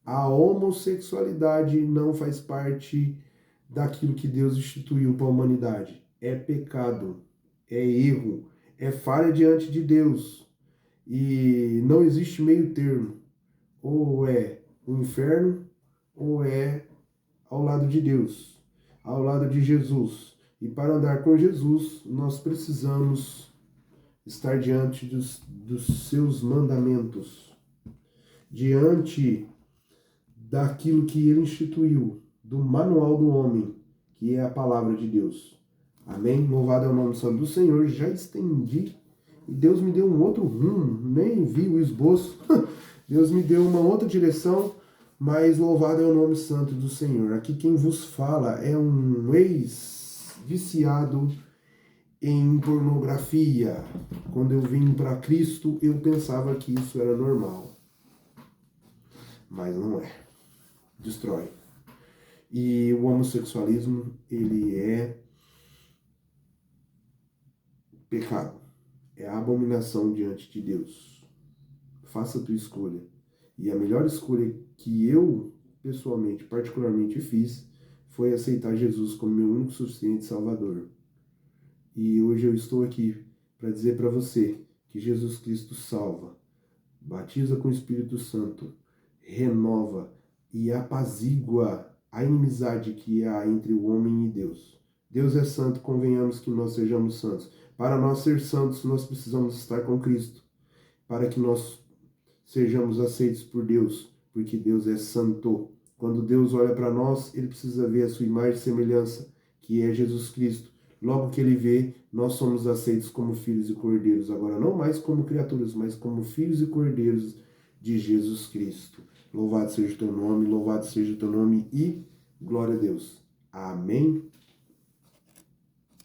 A homossexualidade não faz parte daquilo que Deus instituiu para a humanidade. É pecado, é erro, é falha diante de Deus. E não existe meio termo. Ou é o inferno, ou é ao lado de Deus, ao lado de Jesus. E para andar com Jesus, nós precisamos estar diante dos seus mandamentos, diante daquilo que ele instituiu, do manual do homem, que é a palavra de Deus. Amém? Louvado é o nome santo do Senhor. Já estendi e Deus me deu um outro rumo, nem vi o esboço. Deus me deu uma outra direção, mas louvado é o nome santo do Senhor. Aqui quem vos fala é um ex-viciado em pornografia. Quando eu vim para Cristo, eu pensava que isso era normal. Mas não é. Destrói. E o homossexualismo, ele é pecado. É a abominação diante de Deus. Faça a tua escolha. E a melhor escolha que eu, pessoalmente, particularmente fiz, foi aceitar Jesus como meu único suficiente Salvador. E hoje eu estou aqui para dizer para você que Jesus Cristo salva, batiza com o Espírito Santo, renova e apazigua a inimizade que há entre o homem e Deus. Deus é santo, convenhamos que nós sejamos santos. Para nós ser santos, nós precisamos estar com Cristo, para que nós sejamos aceitos por Deus, porque Deus é santo. Quando Deus olha para nós, ele precisa ver a sua imagem e semelhança, que é Jesus Cristo. Logo que ele vê, nós somos aceitos como filhos e cordeiros. Agora, não mais como criaturas, mas como filhos e cordeiros de Jesus Cristo. Louvado seja o teu nome, louvado seja o teu nome e glória a Deus. Amém.